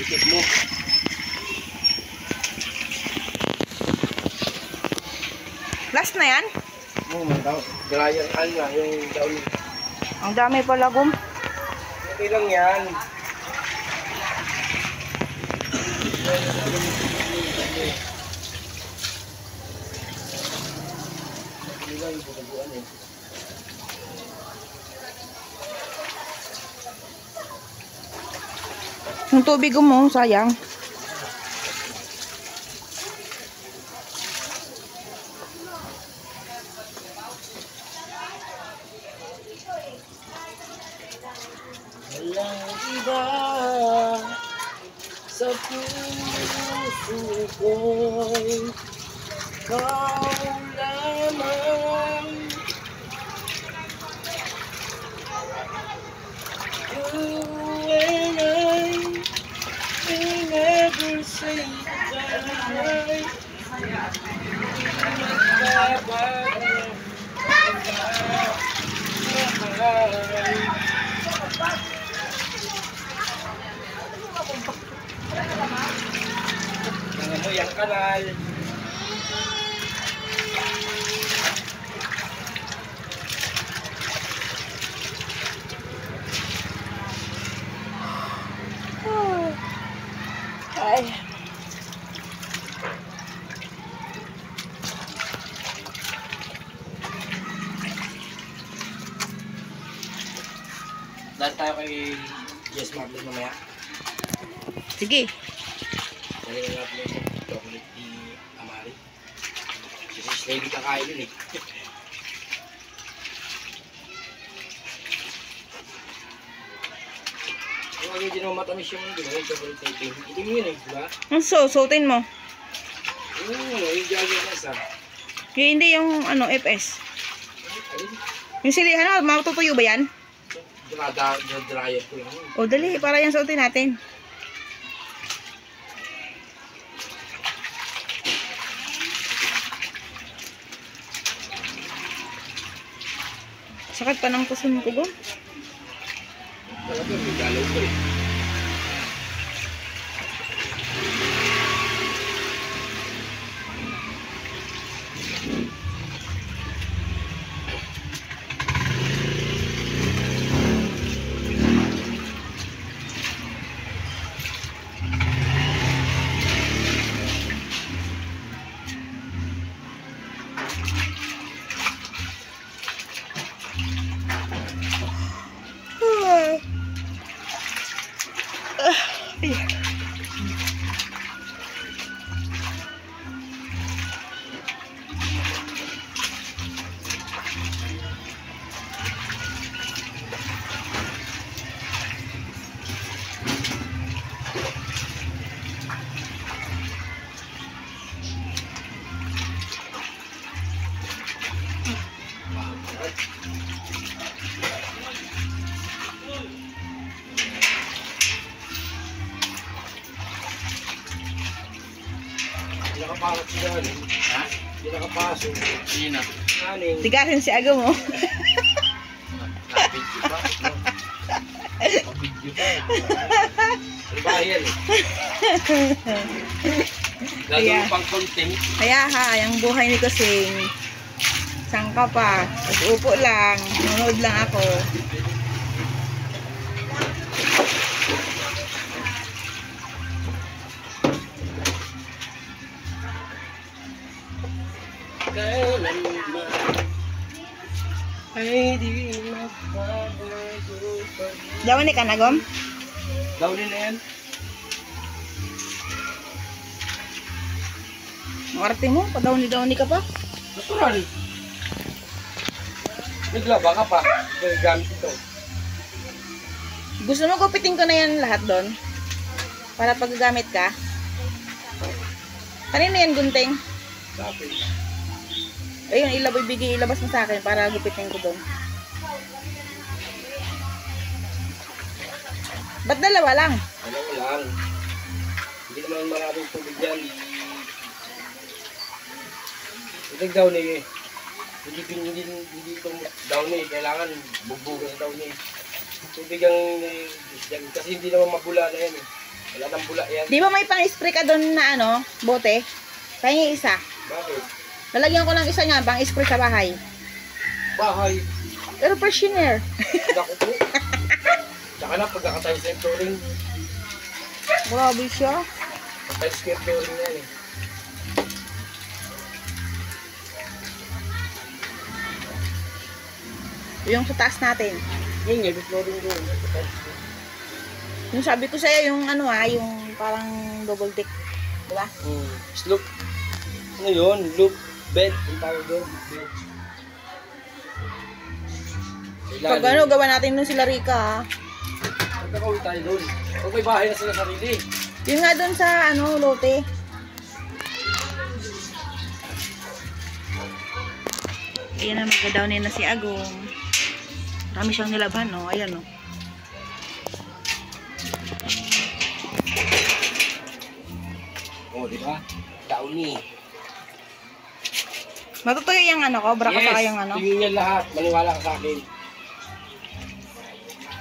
Ikit mo. Last na yan? Dryer nga, yung daon. Ang dami pala, Gum. Okay lang yan. Yung tubig mo, sayang. Walang iba sa puso ko'y ikaw lamang. You and I will never say goodbye. Tingnan mo yung kanal. Ay. Dahil tayo kay Yes Marlon mamaya. Sige. Dali na natin yung chocolate ni Amari. Kasi slave kakain yun eh. Yung hindi naman matamis yung chocolate na itim. Itim yun eh, di ba? Suotin mo. Yung jagger na isa. Yung hindi yung ano, FS. Ayun. Yung silihan, matutuyo ba yan? Dryer ko lang yun. O dali, para yan suotin natin. Sakit pa ng puson ko, Gum. Talaga, may galaw ko eh. Hindi nakapasok siya rin. Ha? Hindi nakapasok. Hindi na. Aning. Tigasin si Aga mo. Nakapidyo pa. Nakapidyo pa. Ano ba yan eh? Gagawin pang content. Kaya ha, yung buhay ni Kusing. Saan ka pa? Upo lang. Nanonood lang ako. Kailanman ay di magbabago pa rin. Dawan ni ka na, Gum? Gawin na yan. Marte mo, padaw-ni ka pa. Natural. Naglaba ka pa. Gamit ito. Gusto mo gupitin ko na yan lahat doon? Para paggagamit ka? Kanina yan, gunting? Sabi. Ayun, ilabas mo sa akin para gupitin ko doon. Ba't dalawa lang? Ano lang. Hindi naman maraming tubig yan. Ito down eh. Hindi itong down eh. Kailangan bugbugan down eh. Tubig ang kasi hindi naman mabula na yan eh. Wala nang bula yan. Di ba may pang-spray ka doon na ano, bote? Pahingi isa. Bakit? Lalagyan ko ng isa niya, pang-spray sa bahay. Bahay. Pero freshener. Naku po. Tsaka na, pagkakatayo sa flooring. Grabe siya. Pagkatayo sa flooring yan eh. Yung sa taas natin. Yun nga, flooring doon. Yung sabi ko sa'yo, yung ano yung parang double deck. Diba? Slope. Ano yun? Loop bed. Yung tawag doon. Bed. Pag ano, gawa natin nun sila Rika, ha? Magkakawin tayo doon. Pag may bahay na sila sarili. Yung nga doon sa ano, lote. Ayan na, magka-downin na si Agong. Marami siyang nilaban, no? Ayan, no? Oo, di ba? Downy. Matutuyo yung ano ko, braka sa kayong ano. Tingin yan lahat. Maniwala ka sa akin.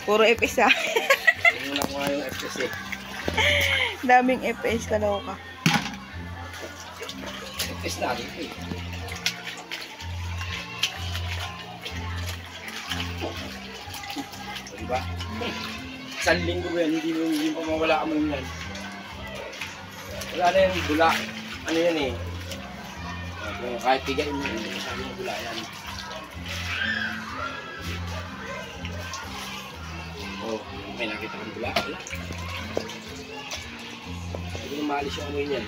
Puro FPS, ha? Tingin mo nga yung FPS eh. Daming FPS ka daw ka. FPS na rin eh. Diba? Isang linggo ba yan, hindi pa mawala ka mo yan. Wala na yan, bula. Ano yan eh. Kahit tigain mo, hindi sabi mo bula yan. Oh, may nakita kang bula. Wala. Hindi na maalis yung amoy niyan.